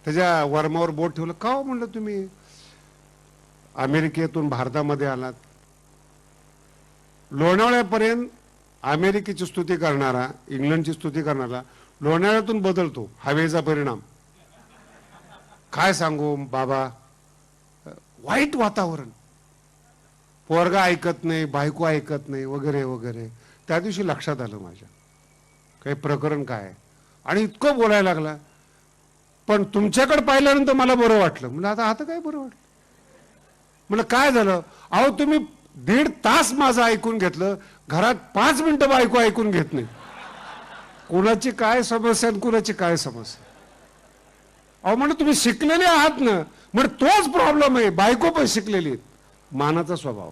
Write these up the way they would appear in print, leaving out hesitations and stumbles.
त्याच्या वर्मावर बोट ठेवलं. का हो म्हणलं तुम्ही अमेरिकेतून भारतामध्ये आलात, लोणावळ्यापर्यंत अमेरिकेची स्तुती करणारा, इंग्लंडची स्तुती करणारा लोणावळ्यातून बदलतो. हवेचा परिणाम काय सांगू बाबा, वाईट वातावरण, पोरगा ऐकत नाही, बायको ऐकत नाही, वगैरे वगैरे. त्या दिवशी लक्षात आलं माझ्या काही प्रकरण काय आहे, आणि इतकं बोलायला लागला. पण तुमच्याकडे पाहिल्यानंतर मला बरं वाटलं. म्हणजे आता काय बरं वाटलं, म्हणलं काय झालं. अहो तुम्ही 1.5 तास माझं ऐकून घेतलं, घरात 5 मिनिटं बायको ऐकून घेत नाही. कुणाची काय समस्या आणि कुणाची काय समस्या. अहो म्हणलं तुम्ही शिकलेले आहात ना. म्हणजे तोच प्रॉब्लेम आहे, बायको पण शिकलेली आहे. मानाचा स्वभाव.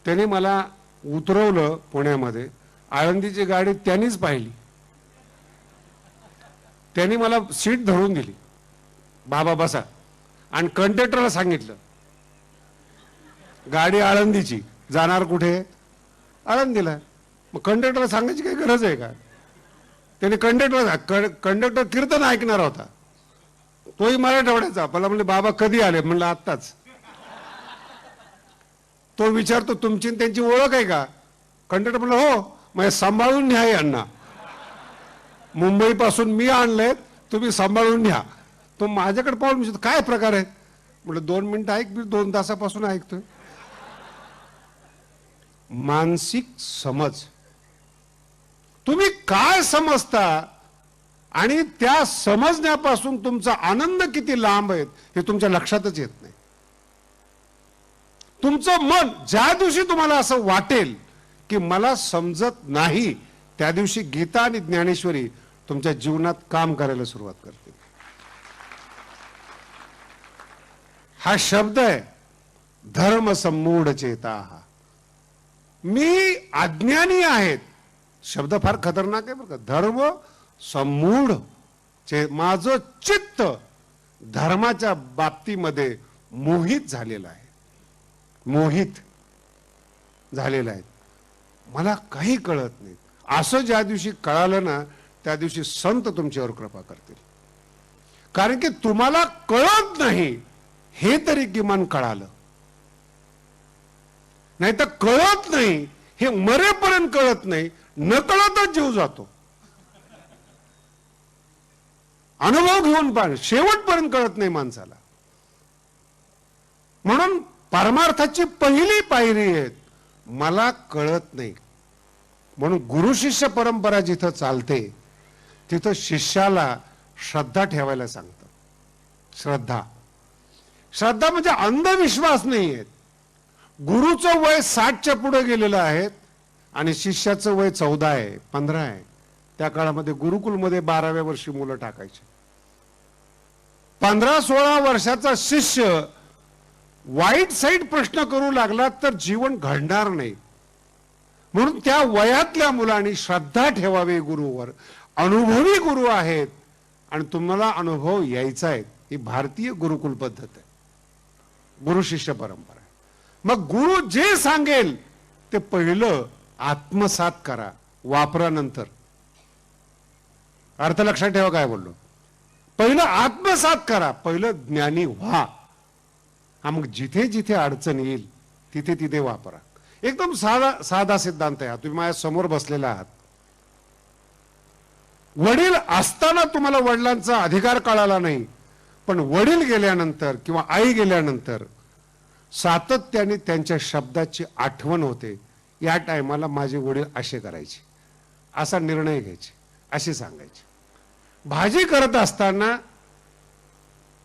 त्याने मला उतरवलं पुण्यामध्ये, आळंदीची गाडी त्यांनीच पाहिली, त्यांनी मला सीट धरून दिली, बाबा बसा. आणि कंडक्टरला सांगितलं गाडी आळंदीची, जाणार कुठे, आळंदीला. मग कंडक्टरला सांगायची काही गरज आहे का. त्याने कंडक्टर कीर्तन ऐकणार होता, तोही मराठवाड्याचा. मला म्हणले बाबा कधी आले, म्हणलं आत्ताच. तो विचारतो तुमची त्यांची ओळख आहे का. कंडक्टर म्हणलं हो. मग सांभाळून न्या यांना, मुंबईपासून मी आणलंय, तुम्ही सांभाळून न्या. तो माझ्याकडे पाहून विचारतो काय प्रकार आहे. म्हटलं 2 मिनिटं ऐक, मी 2 तासापासून ऐकतोय. मानसिक समज, तुम्ही काय समजता आणि त्या समजण्यापासून तुमचा आनंद किती लांब आहे हे तुमच्या लक्षातच येत नाही. तुमचं मन ज्या दिवशी तुम्हाला असं वाटेल की मला समजत नाही, त्या दिवशी गीता आणि ज्ञानेश्वरी तुमच्या जीवनात काम करायला सुरुवात करते. हा शब्द आहे धर्म सम्मूढ चेता. मी अज्ञानी आहेत, शब्द फार खतरनाक आहे बरं का. धर्म सम्मूढ चे, माझं चित्त धर्माच्या बाबतीमध्ये मोहित झालेलं आहे, मोहित झालेलं आहे. मला काही कळत नाही. असं ज्या दिवशी कळालं ना, त्या दिवशी संत तुमच्यावर कृपा करतील. कारण की तुम्हाला कळत नाही हे तरी किमान कळालं. नाही तर कळत नाही हे मरेपर्यंत कळत नाही, न कळतच जीव जातो. अनुभव घेऊन पण शेवटपर्यंत कळत नाही माणसाला. म्हणून परमार्थाची पहिली पायरी आहे मला कळत नाही. म्हणून गुरु शिष्य परंपरा जिथं चालते तिथं शिष्याला श्रद्धा ठेवायला सांगतात. श्रद्धा, श्रद्धा म्हणजे अंधविश्वास नाही आहे. गुरुचं वय 60च्या पुढे गेलेलं आहे आणि शिष्याचं वय 14 आहे, 15 आहे. त्या काळामध्ये गुरुकुलमध्ये 12व्या वर्षी मुलं टाकायची. 15-16 वर्षाचा शिष्य वाईट साईड प्रश्न करू लागला तर जीवन घडणार नाही. म्हणून त्या वयातल्या मुलांनी श्रद्धा ठेवावी गुरुवर. अनुभवी गुरु आहेत आणि तुम्हाला अनुभव यायचा आहे. ही भारतीय गुरुकुल पद्धत आहे, गुरु शिष्य परंपरा. मग गुरु जे सांगेल ते पहिलं आत्मसात करा, वापरा नंतर. अर्थ लक्षात ठेवा काय बोललो. पहिलं आत्मसात करा, पहिलं ज्ञानी व्हा. हा मग जिथे जिथे अडचण येईल तिथे तिथे वापरा. एकदम साधा सिद्धांत आहे. तुम्ही माझ्या समोर बसलेला आहात. वडील असताना तुम्हाला वडिलांचा अधिकार कळाला नाही, पण वडील गेल्यानंतर किंवा आई गेल्यानंतर सातत्याने त्यांच्या शब्दाची आठवण होते. या टायमाला माझे वडील असे करायचे, असा निर्णय घ्यायचे, असे सांगायचे. भाजी करत असताना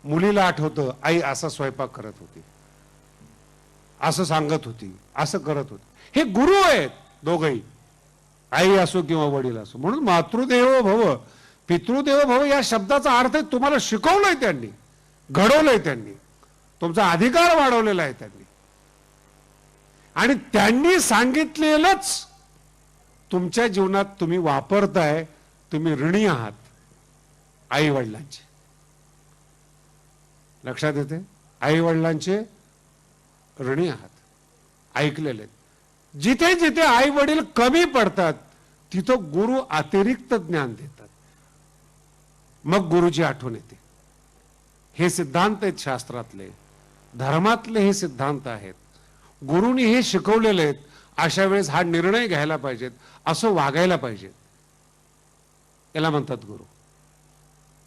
मुलीला आठवतं आई असा स्वयंपाक करत होती, असं सांगत होती, असं करत होती. हे गुरु आहेत दोघही, आई असो किंवा वडील असो. म्हणून मातृदेवो भव पितृदेवो भव या शब्दाचा अर्थ तुम्हाला शिकवलंय त्यांनी, घडवलंय त्यांनी, तुमचा अधिकार वाढवलेला आहे त्यांनी. आणि त्यांनी सांगितलेलंच तुमच्या जीवनात तुम्ही वापरताय. तुम्ही ऋणी आहात आई वडिलांचे. लक्षात येते, आई वडिलांचे ऋणी आहात, ऐकलेले. जिथे जिथे आई वडील कमी पडतात तिथं गुरु अतिरिक्त ज्ञान देतात. मग गुरुची आठवण येते. हे सिद्धांत आहेत शास्त्रातले, धर्मातले हे सिद्धांत आहेत. गुरुनी हे शिकवलेले आहेत. अशा वेळेस हा निर्णय घ्यायला पाहिजेत, असं वागायला पाहिजे, याला म्हणतात गुरु.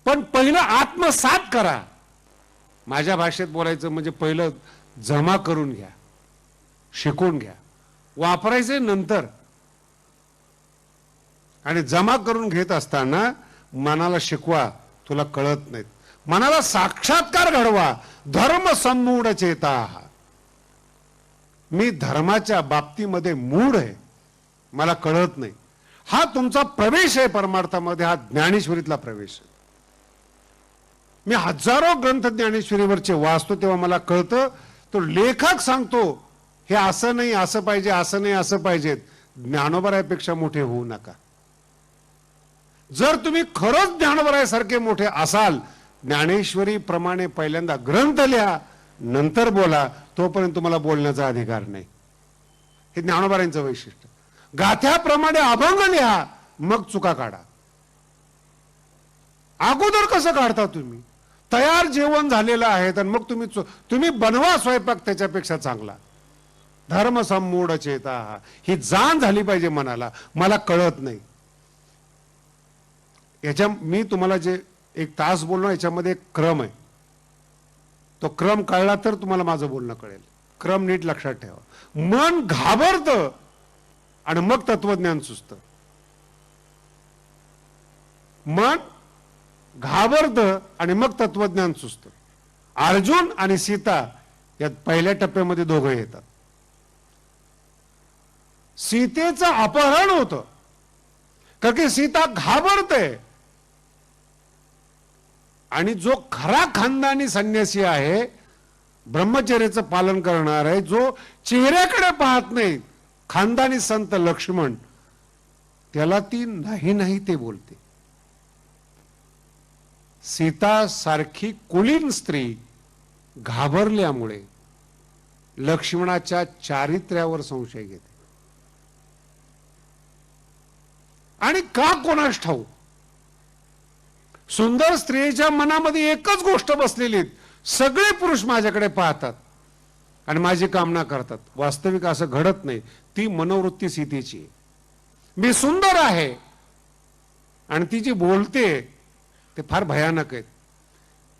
पण पहिलं आत्मसात करा. माझ्या भाषेत बोलायचं म्हणजे पहिलं जमा करून घ्या, शिकून घ्या, वापरायचे नंतर. आणि जमा करून घेत असताना मनाला शिकवा, तुला कळत नाहीत. मनाला साक्षात्कार घडवा. धर्म संमूढ चेता. मी धर्माच्या बाबतीमध्ये मूढ आहे, मला कळत नाही. हा तुमचा प्रवेश आहे परमार्थामध्ये, हा ज्ञानेश्वरीतला प्रवेश आहे. मी हजारो ग्रंथ ज्ञानेश्वरीवरचे वाचतो तेव्हा मला कळतं, तो लेखक सांगतो हे असं नाही असं पाहिजे, असं नाही असं पाहिजे. ज्ञानोबरायापेक्षा मोठे होऊ नका. जर तुम्ही खरंच ज्ञानोबरायासारखे मोठे असाल, ज्ञानेश्वरी प्रमाणे पहिल्यांदा ग्रंथ लिहा, नंतर बोला. तोपर्यंत तुम्हाला बोलण्याचा अधिकार नाही. हे ज्ञानोबरायांचं वैशिष्ट्य. गाथ्याप्रमाणे अभंग लिहा, मग चुका काढा. अगोदर कसं काढता तुम्ही? तयार जेवण झालेलं आहे आणि मग तुम्ही बनवा स्वयंपाक त्याच्यापेक्षा चांगला. धर्म संमूढ चेता. ही जाण झाली पाहिजे मनाला, मला कळत नाही. याच्या मी तुम्हाला जे एक तास बोललो याच्यामध्ये एक क्रम आहे. तो क्रम कळला तर तुम्हाला माझं बोलणं कळेल. क्रम नीट लक्षात ठेवा. मन घाबरतं आणि मग तत्वज्ञान सुचतं. मन घाबरतं आणि मग तत्वज्ञान सुचतं. अर्जुन आणि सीता यात पहिल्या टप्प्यामध्ये दोघं येतात. सीतेचं अपहरण होतं कारण की सीता घाबरते. आणि जो खरा खानदानी संन्यासी आहे, ब्रह्मचर्याचं पालन करणार आहे, जो चेहऱ्याकडे पाहत नाही, खानदानी संत लक्ष्मण, त्याला ती नाही नाही ते बोलते. सीता सारखी कुलीन स्त्री घाबरल्यामुळे लक्ष्मणाच्या चारित्र्यावर संशय घेते. आणि का कोणास ठाऊक सुंदर स्त्रीच्या मनामध्ये एकच गोष्ट बसलेली, सगळे पुरुष माझ्याकडे पाहतात आणि माझी कामना करतात. वास्तविक असं घडत नाही. ती मनोवृत्ती सीतेची आहे. मी सुंदर आहे आणि ती जी बोलते ते फार भयानक आहेत.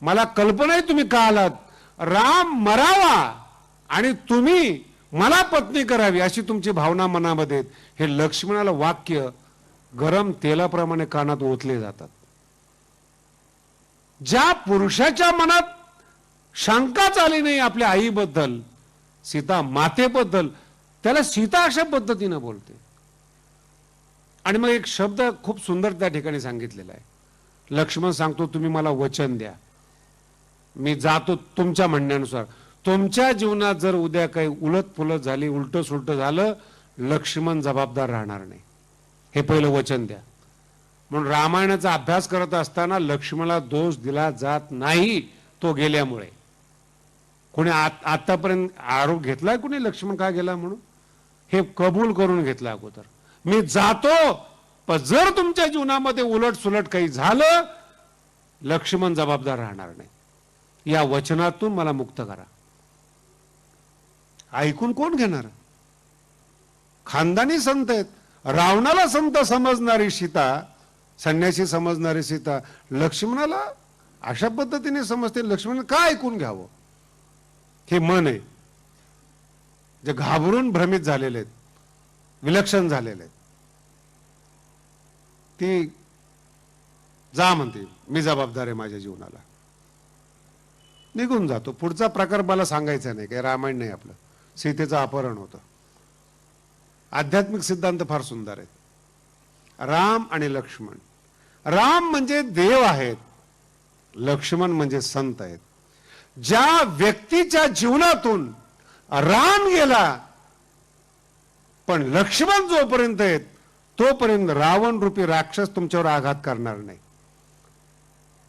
मला कल्पना आहे तुम्ही का आलात. राम मरावा आणि तुम्ही मला पत्नी करावी अशी तुमची भावना मनामध्ये. हे लक्ष्मणाला वाक्य गरम तेलाप्रमाणे कानात ओतले जातात. ज्या पुरुषाच्या मनात शंकाच आली नाही आपल्या आईबद्दल, सीता मातेबद्दल, त्याला सीता अशा पद्धतीनं बोलते. आणि मग एक शब्द खूप सुंदर त्या ठिकाणी सांगितलेला आहे. लक्ष्मण सांगतो तुम्ही मला वचन द्या, मी जातो तुमच्या म्हणण्यानुसार. तुमच्या जीवनात जर उद्या काही उलट पुलट झाली, उलट सुलट झालं, लक्ष्मण जबाबदार राहणार नाही, हे पहिलं वचन द्या. म्हणून रामायणाचा अभ्यास करत असताना लक्ष्मणाला दोष दिला जात नाही, तो गेल्यामुळे. कोणी आतापर्यंत आरोप घेतलाय कोणी लक्ष्मण का गेला म्हणून? हे कबूल करून घेतलं अगोदर, मी जातो, पण जर तुमच्या जीवनामध्ये उलट सुलट काही झालं, लक्ष्मण जबाबदार राहणार नाही. या वचनातून मला मुक्त करा. ऐकून कोण घेणार? खानदानी संत आहेत. रावणाला संत समजणारी सीता, संन्यासी समजणारी सीता, लक्ष्मणाला अशा पद्धतीने समजते. लक्ष्मण का ऐकून घ्यावं? हे मन आहे जे घाबरून भ्रमित झालेले आहेत, विलक्षण झालेले आहेत. ती जा म्हणते, मी जबाबदार आहे माझ्या जीवनाला, निघून जातो. पुढचा प्रकार मला सांगायचा नाही, काही रामायण नाही आपलं. सीतेचं अपहरण होतं. आध्यात्मिक सिद्धांत फार सुंदर आहेत. राम आणि लक्ष्मण. राम म्हणजे देव आहेत, लक्ष्मण म्हणजे संत आहेत. ज्या व्यक्तीच्या जीवनातून राम गेला, पण लक्ष्मण जोपर्यंत आहेत तोपर्यंत रावण रूपी राक्षस तुमच्यावर आघात करणार नाही.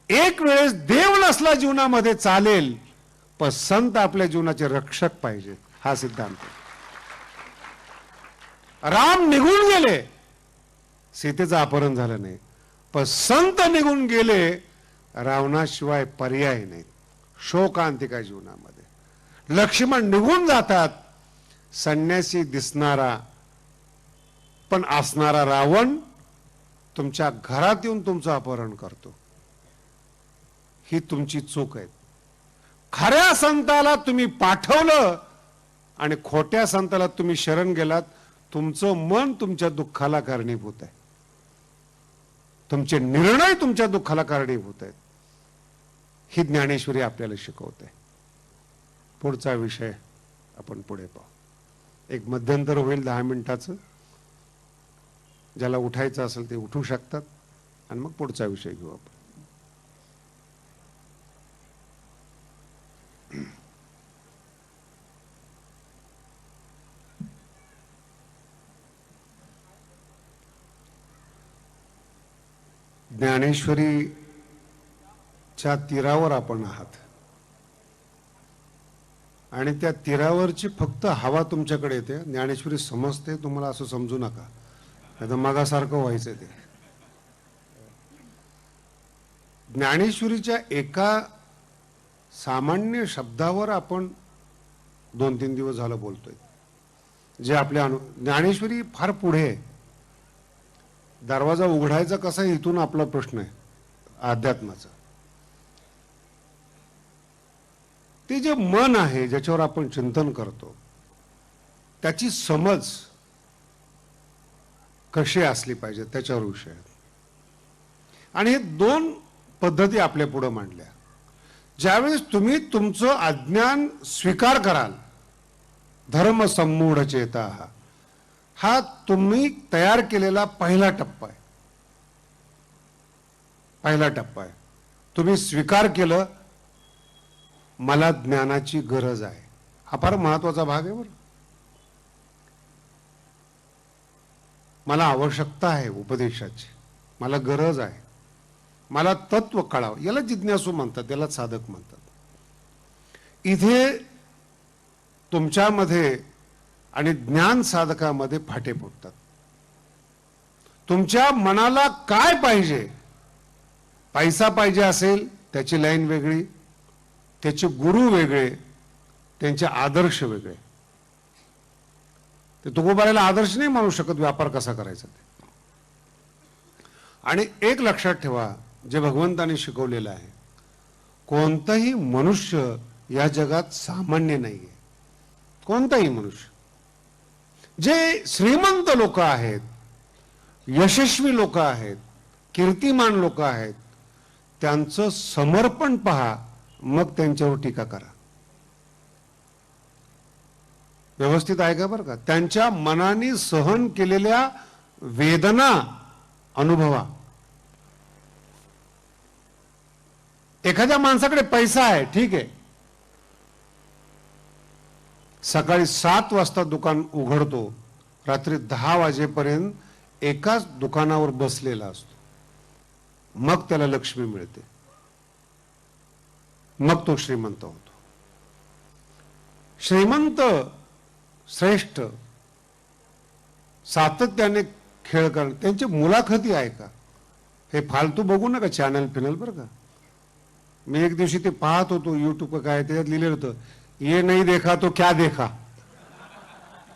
एक वेळेस देव नसला जीवनामध्ये चालेल, पण संत आपल्या जीवनाचे रक्षक पाहिजे, हा सिद्धांत. राम निघून गेले, सीतेचं अपहरण झालं नाही, पण संत निघून गेले, रावणाशिवाय पर्याय नाही. शोकांतिका जीवनामध्ये लक्ष्मण निघून जातात. संन्यासी दिसणारा पण असणारा रावण तुमच्या घरात येऊन तुमचं अपहरण करतो. ही तुमची चूक आहे. खऱ्या संताला तुम्ही पाठवलं आणि खोट्या संताला तुम्ही शरण गेलात. तुमचं मन तुमच्या दुःखाला कारणीभूत आहे. तुमचे निर्णय तुमच्या दुःखाला कारणीभूत आहेत. ही ज्ञानेश्वरी आपल्याला शिकवते. पुढचा विषय आपण पुढे पाहू. एक मध्यंतर होईल 10 मिनिटाचं. ज्याला उठायचं असेल ते उठू शकतात आणि मग पुढचा विषय घेऊ आपण. ज्ञानेश्वरीच्या तीरावर आपण आहात आणि त्या तीरावरची फक्त हवा तुमच्याकडे येते. ज्ञानेश्वरी समजते तुम्हाला असं समजू नका, नाही तर मागासारखं व्हायचं ते. ज्ञानेश्वरीच्या एका सामान्य शब्दावर आपण 2-3 दिवस झालं बोलतोय. जे आपल्या ज्ञानेश्वरी फार पुढे आहे. दरवाजा उघडायचा कसा इथून आपला प्रश्न आहे अध्यात्माचा. ते जे मन आहे ज्याच्यावर आपण चिंतन करतो त्याची समज कशी असली पाहिजे त्याच्यावर विषय. आणि हे 2 पद्धती आपल्या पुढे मांडल्या. ज्यावेळेस तुम्ही तुमचं अज्ञान स्वीकार कराल, धर्म संमूढ चेता हा तुम्ही तयार केलेला पहिला टप्पा आहे. पहिला टप्पा आहे. तुम्ही स्वीकार केलं मला ज्ञानाची गरज आहे. हा फार महत्वाचा भाग आहे बरं. मला आवश्यकता आहे उपदेशाची, मला गरज आहे, मला तत्व कळावं. याला जिज्ञासू म्हणतात, याला साधक म्हणतात. इथे तुमच्यामध्ये आणि ज्ञान साधकामध्ये फाटे फुटतात. तुमच्या मनाला काय पाहिजे? पैसा पाहिजे असेल त्याची लाईन वेगळी, त्याचे गुरु वेगळे, त्यांचे आदर्श वेगळे. ते तुकोबाराला आदर्श नाही मानू शकत व्यापार कसा करायचा ते. आणि एक लक्षात ठेवा, जे भगवंताने शिकवलेलं आहे, कोणताही मनुष्य या जगात सामान्य नाहीये. कोणताही मनुष्य. जे श्रीमंत लोक आहेत, यशस्वी लोक आहेत, कीर्तिमान लोक आहेत, त्यांचं समर्पण पहा, मग त्यांच्यावर टीका करा. व्यवस्थित आहे का बरं का? त्यांच्या मनाने सहन केलेल्या वेदना अनुभवा. एखाद्या माणसाकडे पैसा आहे, ठीक आहे, सकाळी 7 वाजता दुकान उघडतो, रात्री 10 वाजेपर्यंत एकाच दुकानावर बसलेला असतो. मग त्याला लक्ष्मी मिळते, मग तो श्रीमंत होतो. श्रीमंत श्रेष्ठ सातत्याने खेळ कर. त्यांची मुलाखती आहे का? हे फालतू बघू नका चॅनल फिनल बरं का. मी एक दिवशी ते पाहत होतो युट्यूब काय, त्याच्यात लिहिलेलं होतं, ये नहीं देखा तो क्या देखा.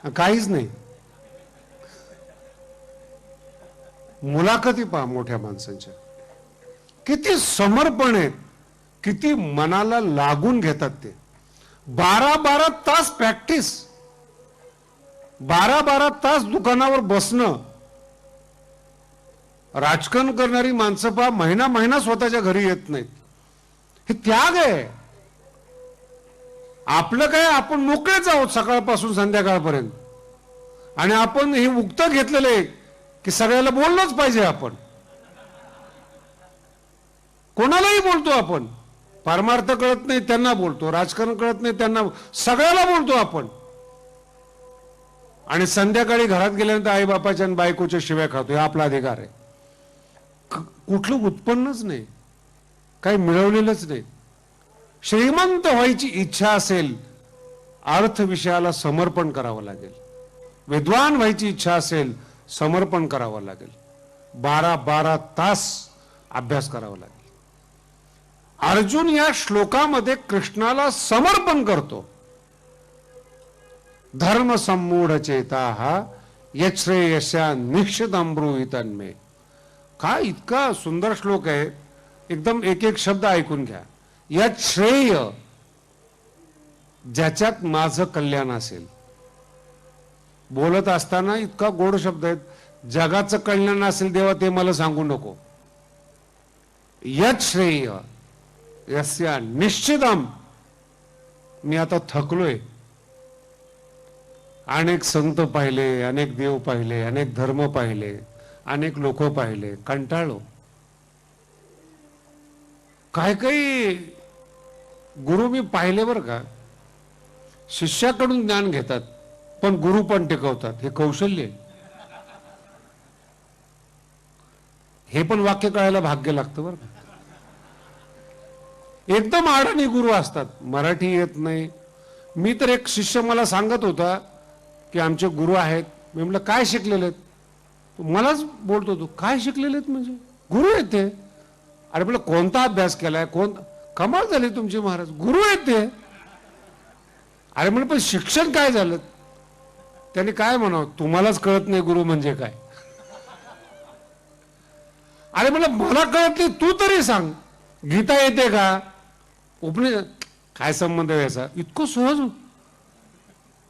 काहीच नाही. मुलाखती पहा मोठ्या माणसांच्या, किती समर्पण आहेत, किती मनाला लागून घेतात ते. 12-12 तास प्रॅक्टिस, 12-12 तास दुकानावर बसणं. राजकारण करणारी माणसं पहा महिना स्वतःच्या घरी येत नाहीत. हे त्याग आहे. आपलं काय, आपण मोकळेच आहोत सकाळपासून संध्याकाळपर्यंत, आणि आपण हे उक्त घेतलेलं आहे की सगळ्याला बोललंच पाहिजे. आपण कोणालाही बोलतो, आपण परमार्थ कळत नाही त्यांना बोलतो, राजकारण कळत नाही त्यांना, सगळ्याला बोलतो आपण. आणि संध्याकाळी घरात गेल्यानंतर आई बापाच्या आणि बायकोच्या शिव्या खातो. हा आपला अधिकार आहे. कुठलं उत्पन्नच नाही, काही मिळवलेलंच नाही. श्रीमंत व्हायची इच्छा असेल, अर्थ विषयाला समर्पण करावं लागेल. विद्वान व्हायची इच्छा असेल, समर्पण करावं लागेल. 12-12 तास अभ्यास करावा लागेल. अर्जुन या श्लोकामध्ये कृष्णाला समर्पण करतो. धर्म संमूढ चेता यश्रेयस्या निश्चितम ब्रूहितन्मे. काय इतका सुंदर श्लोक आहे. एकदम एक एक शब्द ऐकून घ्या. यात श्रेय, ज्याच्यात माझं कल्याण असेल. बोलत असताना इतका गोड शब्द आहेत. जगाचं कल्याण असेल देवा ते मला सांगू नको. यत श्रेय यस्या निश्चितम. मी आता थकलोय. अनेक संत पाहिले, अनेक देव पाहिले, अनेक धर्म पाहिले, अनेक लोक पाहिले, कंटाळलो. काय काही गुरु मी पाहिले बरं का, शिष्याकडून ज्ञान घेतात पण गुरु पण टिकवतात. हे कौशल्य आहे. हे पण वाक्य कळायला भाग्य लागतं बरं का. एकदम अडाणी गुरु असतात. मराठी येत नाही. मी तर एक शिष्य मला सांगत होता की आमचे गुरु आहेत. मी म्हटलं काय शिकलेले आहेत. मलाच बोलतो तू काय शिकलेले आहेत म्हणजे गुरु आहेत ते. अरे म्हटलं कोणता अभ्यास केलाय, कोण. कमाल झाली तुमची महाराज, गुरु आहेत ते. अरे म्हटलं पण शिक्षण काय झालं. त्यांनी काय म्हणावं, तुम्हालाच कळत नाही गुरु म्हणजे काय. अरे म्हटलं मला कळत नाही, तू तरी सांग. गीता येते का, उपनिषद काय संबंध आहे याचा. इतकं सहज,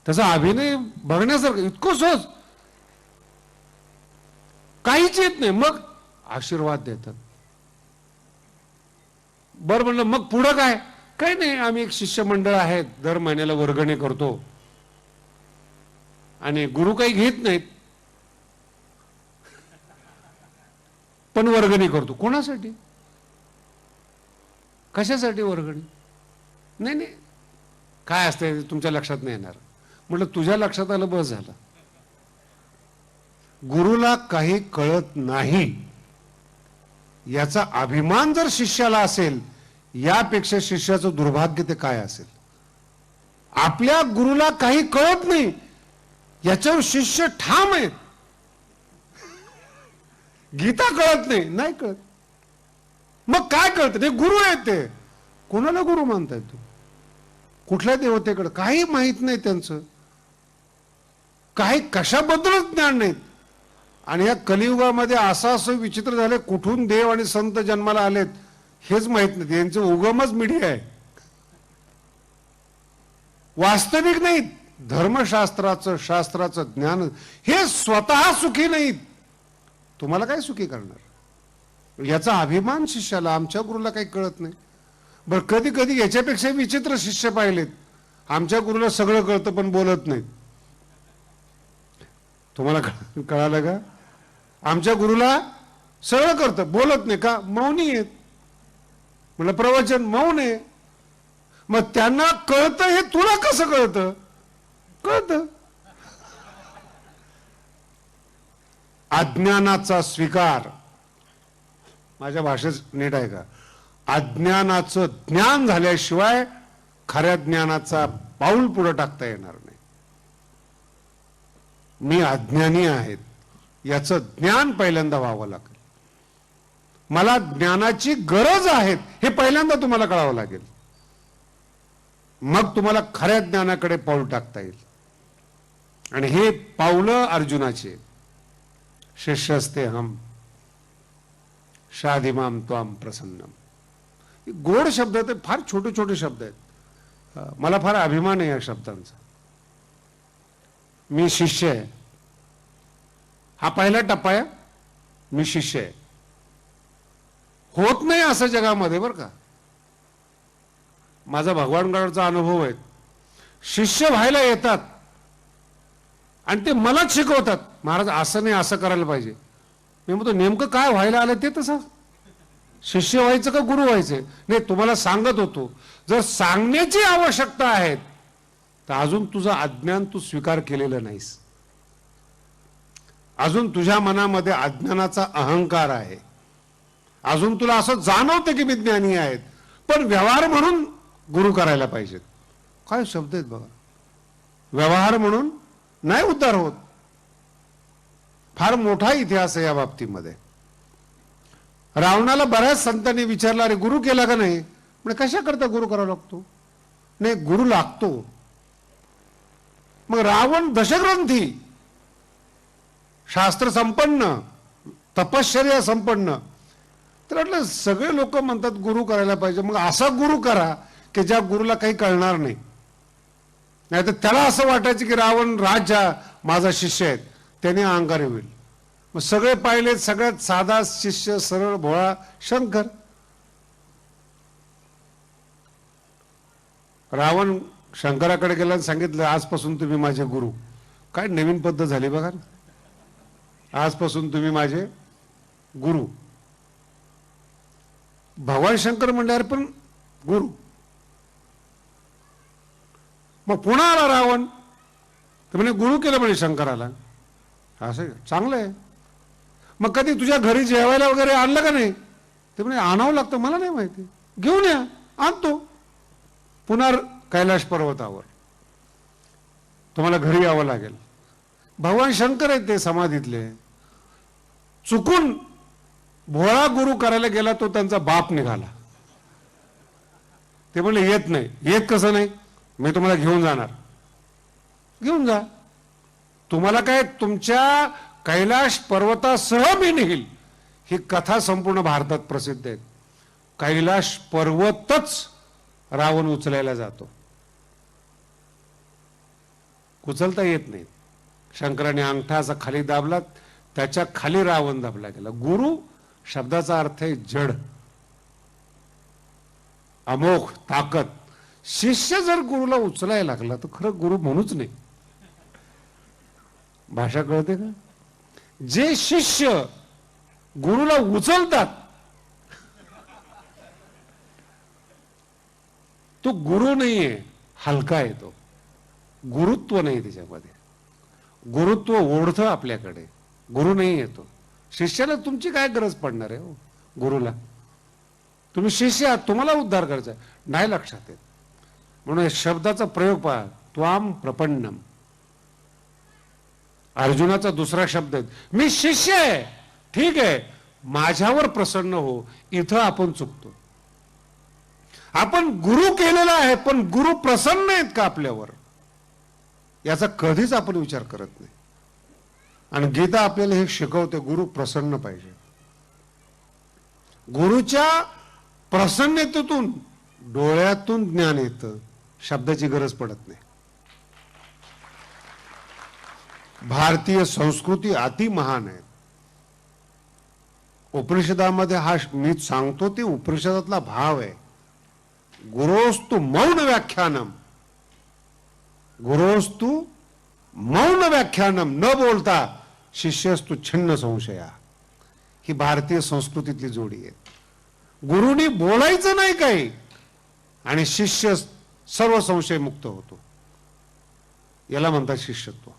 त्याचा अभिनय बघण्यासारखं, इतकं सहज, काहीच येत नाही. मग आशीर्वाद देतात. बरं म्हणलं मग पुढं काय. काही नाही, आम्ही एक शिष्यमंडळ आहेत, दर महिन्याला वर्गणी करतो आणि गुरु काही घेत नाहीत पण वर्गणी करतो. कोणासाठी, कशासाठी वर्गणी. नाही नाही काय असते तुमच्या लक्षात नाही येणार. म्हटलं तुझ्या लक्षात आलं बस झालं. गुरुला काही कळत नाही याचा अभिमान जर शिष्याला असेल, यापेक्षा शिष्याचं दुर्भाग्य ते काय असेल. आपल्या गुरुला काही कळत नाही याच्यावर शिष्य ठाम आहेत. गीता कळत नाही, नाही कळत. मग काय कळत नाही, गुरु आहेत ते. कोणाला गुरु मानताय तू, कुठल्या देवतेकडे, काही माहित नाही त्यांचं, काही कशाबद्दलच ज्ञान नाहीत. आणि या कलियुगामध्ये असं विचित्र झाले, कुठून देव आणि संत जन्माला आलेत हेच माहित नाही. यांचं उगमच मीडिया आहे. वास्तविक नाहीत. धर्मशास्त्राचं शास्त्राचं ज्ञान हे स्वतः सुखी नाहीत. तुम्हाला काय सुखी करणार. याचा अभिमान शिष्याला, आमच्या गुरुला काही कळत नाही. बरं कधी कधी याच्यापेक्षा विचित्र शिष्य पाहिलेत. आमच्या गुरुला सगळं कळतं पण बोलत नाहीत. तुम्हाला कळालं का. आमच्या गुरुला सगळं करतं, बोलत नाही का, मौनी आहेत. म्हणलं प्रवचन मौन आहे. मग त्यांना कळतं हे तुला कसं कळतं. कळतं. अज्ञानाचा स्वीकार, माझ्या भाषेत नीट आहे का, अज्ञानाचं ज्ञान झाल्याशिवाय खऱ्या ज्ञानाचा पाऊल पुढे टाकता येणार नाही. मी अज्ञानी आहेत याचं ज्ञान पहिल्यांदा व्हावं लागेल. मला ज्ञानाची गरज आहे हे पहिल्यांदा तुम्हाला कळावं लागेल. मग तुम्हाला खऱ्या ज्ञानाकडे पाऊल टाकता येईल. आणि हे पावलं अर्जुनाचे. शिष्यस्ते हम शाधिमाम त्वाम प्रसन्नम. गोड शब्द आहेत, फार छोटे छोटे शब्द आहेत. मला फार अभिमान आहे या शब्दांचा. मी शिष्य आहे, हा पहिला टप्पा आहे. मी शिष्य आहे. होत नाही असं जगामध्ये बरं का. माझा भगवानगडाचा अनुभव आहे. शिष्य व्हायला येतात आणि ते मलाच शिकवतात, महाराज असं नाही असं करायला पाहिजे. मी म्हणतो नेमकं काय व्हायला आलं ते तसं. शिष्य व्हायचं का गुरु व्हायचं. नाही तुम्हाला सांगत होतो. जर सांगण्याची आवश्यकता आहे तर अजून तुझं अज्ञान तू स्वीकार केलेलं नाहीस. अजून तुझ्या मनामध्ये अज्ञानाचा अहंकार आहे. अजून तुला असं जाणवतं की मी ज्ञानी आहेत, पण व्यवहार म्हणून गुरु करायला पाहिजेत. काय शब्द आहेत बघा. व्यवहार म्हणून नाही उद्धार होत. फार मोठा इतिहास आहे या बाबतीमध्ये. रावणाला बऱ्याच संतांनी विचारलं, अरे गुरु केला का नाही. म्हणजे कशा करता गुरु करावा लागतो? नाही, गुरु लागतो. मग रावण दशग्रंथी, शास्त्र संपन्न, तपश्चर्या संपन्न, तर म्हटलं सगळे लोक म्हणतात गुरु करायला पाहिजे, मग असा गुरु करा की ज्या गुरुला काही कळणार नाही. नाही तर त्याला असं वाटायचं की रावण राजा माझा शिष्य आहे, त्याने अहंकारी होईल. मग सगळे पाहिले, सगळ्यात साधा शिष्य, सरळ भोळा शंकर. रावण शंकराकडे गेला आणि सांगितलं आजपासून तुम्ही माझे गुरु. काय नवीन पद्धत झाली बघा, आजपासून तुम्ही माझे गुरु. भगवान शंकर म्हणल्यावर पण गुरु. मग पुन्हा आला रावण, तर म्हणे गुरु केलं म्हणे शंकराला. असं चांगलं आहे. मग कधी तुझ्या घरी जेवायला वगैरे आणलं का नाही? ते म्हणे आणावं लागतं, मला नाही माहिती. घेऊन या, आणतो. पुन्हा कैलाश पर्वतावर तुम्हाला घरी यावं लागेल. भगवान शंकर आहेत ते समाधीतले. चुकून भोळा गुरु करायला गेला, तो त्यांचा बाप निघाला. ते म्हणले येत नाही. येत कसं नाही? मी तुम्हाला घेऊन जाणार. घेऊन जा. तुम्हाला काय, तुमच्या कैलाश पर्वतासह मी निघेल. ही कथा संपूर्ण भारतात प्रसिद्ध आहे. कैलाश पर्वतच रावण उचलायला जातो, उचलता येत नाही. शंकराने अंगठा असा खाली दाबला, त्याच्या खाली रावण दाबला गेला. गुरु शब्दाचा अर्थ आहे जड, अमोघ, ताकद. शिष्य जर गुरुला उचलायला लागला तर खरं गुरु म्हणूच नाही. भाषा कळते का? जे शिष्य गुरुला उचलतात तो गुरु नाहीये, हलका आहे तो. गुरुत्व नाही त्याच्यामध्ये. गुरुत्व ओढतं आपल्याकडे, गुरु नाही येतो. शिष्याला तुमची काय गरज पडणार आहे हो गुरुला? तुम्ही शिष्य आहात, तुम्हाला उद्धार करायचा नाही लक्षात येत. म्हणून शब्दाचा प्रयोग पहा, त्वाम प्रपन्नम. अर्जुनाचा दुसरा शब्द आहे, मी शिष्य आहे, ठीक आहे, माझ्यावर प्रसन्न हो. इथं आपण चुकतो. आपण गुरु केलेला आहे, पण गुरु प्रसन्न आहेत का आपल्यावर, याचा कधीच आपण विचार करत नाही. आणि गीता आपल्याला हे शिकवते, गुरु प्रसन्न पाहिजे. गुरुच्या प्रसन्नतेतून डोळ्यातून ज्ञान येतं, शब्दाची गरज पडत नाही. भारतीय संस्कृती अति महान आहे. उपनिषदामध्ये हा मी सांगतो ते उपनिषदातला भाव आहे. गुरोस्तु मौन व्याख्यानम, गुरोस्तु मौन व्याख्यानम, न बोलता शिष्यस्तु छिन्न संशया. ही भारतीय संस्कृतीतली जोडी आहे. गुरुनी बोलायचं नाही काही आणि शिष्य सर्व संशय मुक्त होतो. याला म्हणतात शिष्यत्व,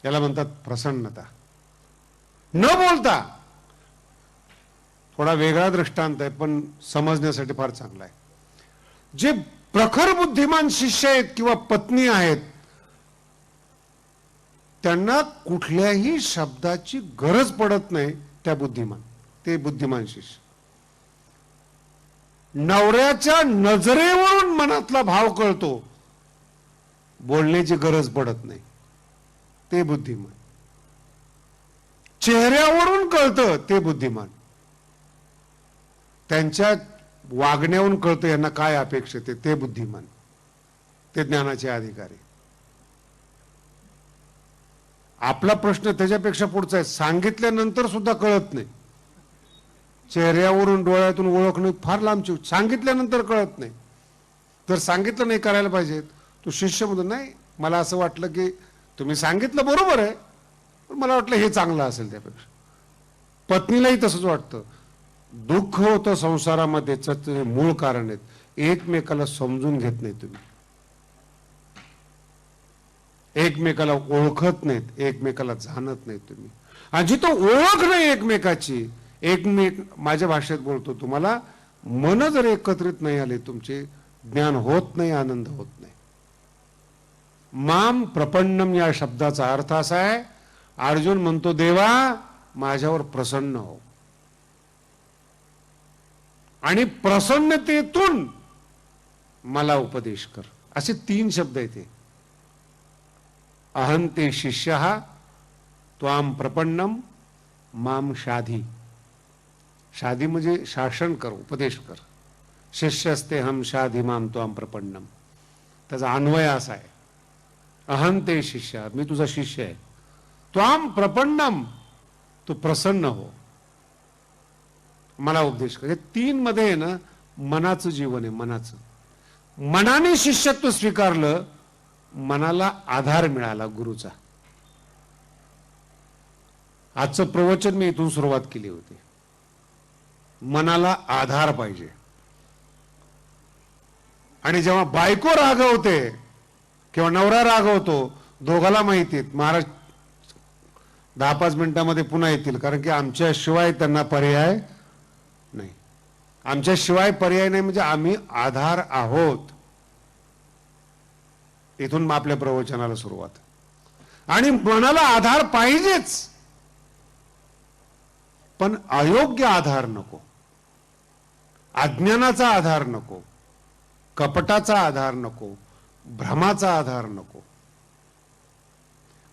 याला म्हणतात प्रसन्नता. न बोलता. थोडा वेगळा दृष्टांत आहे पण समजण्यासाठी फार चांगला आहे. जे प्रखर बुद्धिमान शिष्य आहेत किंवा पत्नी आहेत, त्यांना कुठल्याही शब्दाची गरज पडत नाही. त्या बुद्धिमान, ते बुद्धिमान शिष्य. नवऱ्याच्या नजरेवरून मनातला भाव कळतो, बोलण्याची गरज पडत नाही. ते बुद्धिमान. चेहऱ्यावरून कळतं, ते बुद्धिमान. त्यांच्या वागण्यावरून कळतं यांना काय अपेक्षित आहे, ते बुद्धिमान. ते ज्ञानाचे अधिकारी. आपला प्रश्न त्याच्यापेक्षा पुढचा आहे, सांगितल्यानंतर सुद्धा कळत नाही. चेहऱ्यावरून डोळ्यातून ओळखणं फार लांबची, सांगितल्यानंतर कळत नाही. जर सांगितलं नाही करायला पाहिजे, तो शिष्य म्हणतो नाही मला असं वाटलं की तुम्ही सांगितलं बरोबर आहे, पण मला वाटलं हे चांगलं असेल त्यापेक्षा. पत्नीलाही तसंच वाटतं. दुःख होतं संसारामध्ये, त्याचे मूळ कारण आहेत, एकमेकाला समजून घेत नाही तुम्ही, एकमेकाला ओळखत नाहीत, एकमेकाला जाणत नाही तुम्ही. आणि जिथं ओळख नाही एकमेकाची, एकमेक, माझ्या भाषेत बोलतो तुम्हाला, मन जर एकत्रित नाही आले तुमचे, ज्ञान होत नाही, आनंद होत नाही. माम प्रपन्नम या शब्दाचा अर्थ असा आहे, अर्जुन म्हणतो देवा माझ्यावर प्रसन्न हो. आणि प्रसन्नतेतून मला उपदेश कर. असे 3 शब्द येते. अहंते शिष्यः त्वाम प्रपन्नम माम शाधी. शाधी म्हणजे शासन कर, उपदेश कर. शिष्यस्ते हम शाधी माम त्वाम प्रपन्नम. त्याचा अन्वय असा आहे, अहंते शिष्य, मी तुझा शिष्य आहे. त्वाम प्रपन्नम, तू प्रसन्न हो, मला उपदेश कर. 3 मध्ये आहे ना मनाचं जीवन आहे. मनाने शिष्यत्व स्वीकारलं, मनाला आधार मिळाला गुरुचा. आजचं प्रवचन मी इथून सुरुवात केली होती. मनाला आधार पाहिजे. आणि जेव्हा बायको रागवते किंवा नवरा रागवतो, दोघाला माहिती आहे महाराज 10-5 मिनिटांमध्ये पुन्हा येतील, कारण की आमच्याशिवाय त्यांना पर्याय नाही. आमच्याशिवाय पर्याय नाही म्हणजे आम्ही आधार आहोत. इथून आपल्या प्रवचनाला सुरुवात. आणि मनाला आधार पाहिजेच, पण अयोग्य आधार नको, अज्ञानाचा आधार नको, कपटाचा आधार नको, भ्रमाचा आधार नको.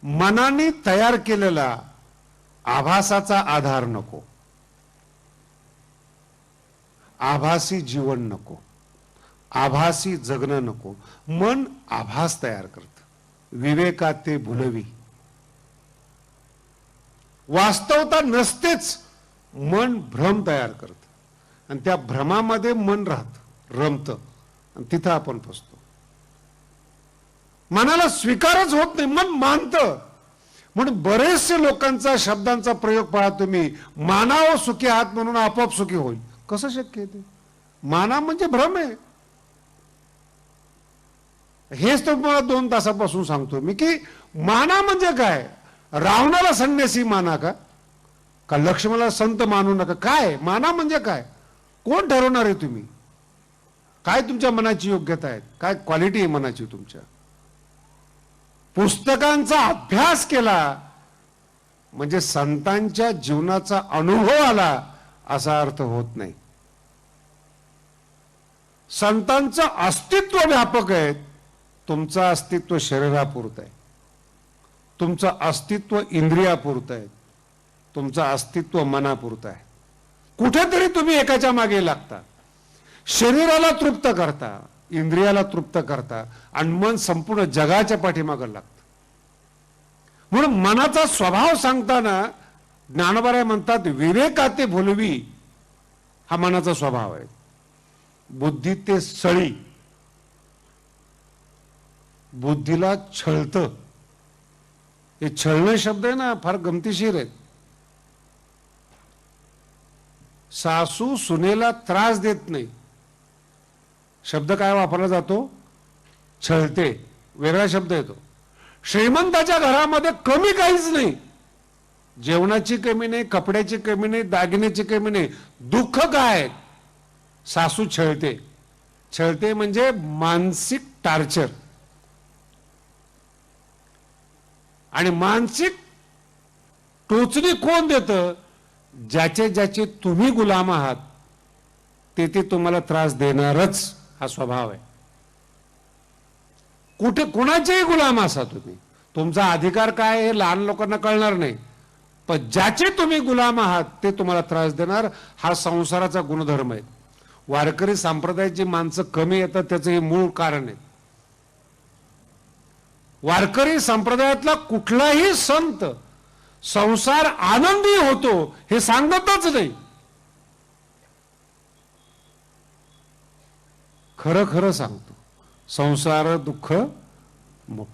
मनाने तयार केलेला आभासाचा आधार नको, आभासी जीवन नको, आभासी जगणं नको. मन आभास तयार करत, विवेकात ते भुलवी. वास्तवता नसतेच, मन भ्रम तयार करत आणि त्या भ्रमामध्ये मन राहत, रमत, आणि तिथं आपण फसतो. मनाला स्वीकारच होत नाही, मन मानतं. म्हणून बरेचसे लोकांचा शब्दांचा प्रयोग पहा तुम्ही, मानावं सुखी आहात म्हणून आपोआप सुखी होईल. कसं शक्य आहे ते? माना म्हणजे भ्रम आहे. हेच तर मला 2 तासापासून सांगतो मी की माना म्हणजे काय. रावणाला संन्यासी माना का लक्ष्मणाला संत मानू नका. काय माना म्हणजे काय? कोण ठरवणार आहे? तुम्ही काय तुमच्या मनाची योग्यता आहे, काय क्वालिटी आहे मनाची तुमच्या? पुस्तकांचा अभ्यास केला म्हणजे संतांच्या जीवनाचा अनुभव आला असा अर्थ होत नाही. संतांचं अस्तित्व व्यापक आहे, तुमचं अस्तित्व शरीरापुरतं आहे, तुमचं अस्तित्व इंद्रियापुरतं आहे, तुमचं अस्तित्व मनापुरतं आहे. कुठेतरी तुम्ही एकाच्या मागे लागता. शरीराला तृप्त करता, इंद्रियाला तृप्त करता आणि मन संपूर्ण जगाच्या पाठीमागे लागतं. म्हणून मनाचा स्वभाव सांगताना ज्ञानोबा म्हणतात, विवेकाते भुलवी हा मनाचा स्वभाव आहे. बुद्धी ते सळी, बुद्धीला छळतं. हे छळणं शब्द आहे ना, फार गमतीशीर आहे. सासू सुनेला त्रास देत नाही, शब्द काय वापरला जातो? छळते. वेगळा शब्द येतो. श्रीमंताच्या घरामध्ये कमी काहीच नाही, जेवणाची कमी नाही, कपड्याची कमी नाही, दागिन्याची कमी नाही. दुःख काय? सासू छळते. छळते म्हणजे मानसिक टार्चर. आणि मानसिक टोचणी कोण देतं? ज्याचे ज्याचे तुम्ही गुलाम आहात ते तुम्हाला त्रास देणारच, हा स्वभाव आहे. कुठे कुणाचेही गुलाम असा तुम्ही, तुमचा अधिकार काय हे लहान लोकांना कळणार नाही, पण ज्याचे तुम्ही गुलाम आहात ते तुम्हाला त्रास देणार. हा संसाराचा गुणधर्म आहे. वारकरी संप्रदायाची माणसं कमी येतात त्याचं हे मूळ कारण आहे. वारकरी संप्रदायातला कुठलाही संत संसार आनंदी होतो हे सांगतच नाही. खरं खरं सांगतो, संसार दुःख,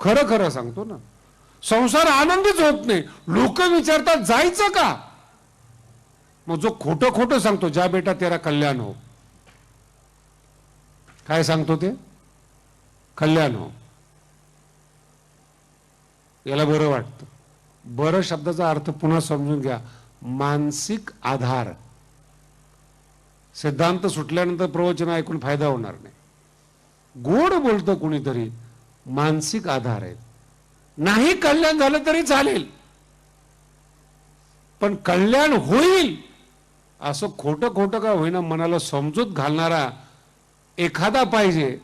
खरं खरं सांगतो ना, संसार आनंदीच होत नाही. लोक विचारतात जायचं का? मग जो खोटं खोटं सांगतो, जा बेटा तेरा कल्याण हो, काय सांगतो ते? कल्याण हो. याला बरं वाटतं. बरं शब्दाचा अर्थ पुन्हा समजून घ्या, मानसिक आधार. सिद्धांत सुटल्यानंतर प्रवचन ऐकून फायदा होणार नाही. गोड बोलतं कुणीतरी, मानसिक आधार आहे. नाही कल्याण झालं तरी चालेल, पण कल्याण होईल असं खोटं खोटं का होईना मनाला समजूत घालणारा एखादा पाहिजे.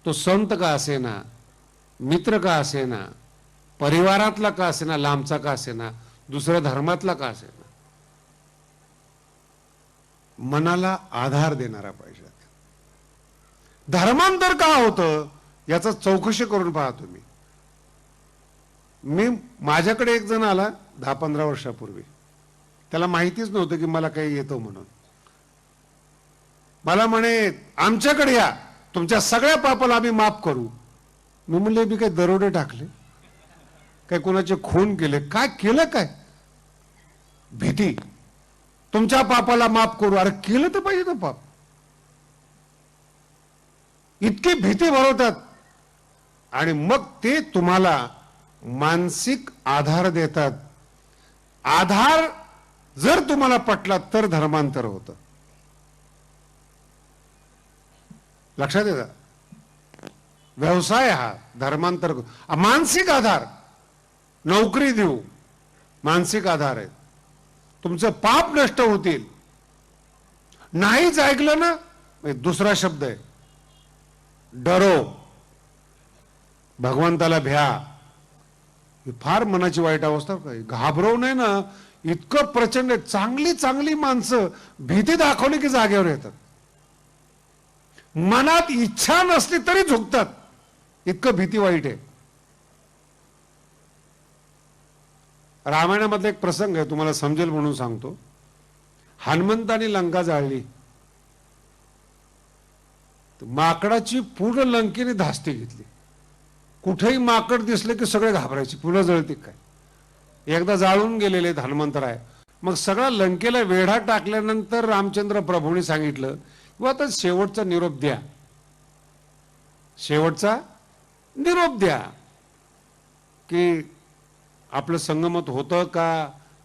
तो संत का असेना, मित्र का असेना, परिवारातला का असेना, लांबचा का असेना, दुसऱ्या धर्मातला का असेना, मनाला आधार देणारा पाहिजे. धर्मांतर का होतं याचा चौकशी करून पहा तुम्ही. मी माझ्याकडे एक जण आला 10-15 वर्षापूर्वी. त्याला माहितीच नव्हतं की मला काही येतं म्हणून. मला म्हणे आमच्याकडे या, तुमच्या सगळ्या पापाला आम्ही माफ करू. मी म्हणले मी काय दरोडे टाकले, काय कोणाचे खून केले, काय केलं, काय भीती, तुमच्या पापाला माफ करू. अरे केलं तर पाहिजे ना पाप. इतकी भीती भरवतात आणि मग ते तुम्हाला मानसिक आधार देतात. आधार जर तुम्हाला पटला तर धर्मांतर होतं. लक्षात येतं. व्यवसाय हा धर्मांतर. मानसिक आधार, नोकरी देऊ, मानसिक आधार आहे. तुमचं पाप नष्ट होतील. नाहीच ऐकलं ना, दुसरा शब्द आहे डरो, भगवंताला भ्या. ही फार मनाची वाईट अवस्था. काय घाबरवू नये ना, इतकं प्रचंड. चांगली चांगली माणसं भीती दाखवली की जागेवर येतात. मनात इच्छा नसली तरी झुकतात, इतकं भीती वाईट आहे. रामायणामधला एक प्रसंग आहे, तुम्हाला समजेल म्हणून सांगतो. हनुमंताने लंका जाळली, माकडाची पूर्ण लंकेने धास्ती घेतली. कुठेही माकड दिसले की सगळे घाबरायचे, पुन्हा जळते काय. एकदा जाळून गेलेले हनुमंतराय. मग सगळा लंकेला वेढा टाकल्यानंतर रामचंद्र प्रभूंनी सांगितलं व आता शेवटचा निरोप द्या, शेवटचा निरोप द्या की आपलं संगमत होतं का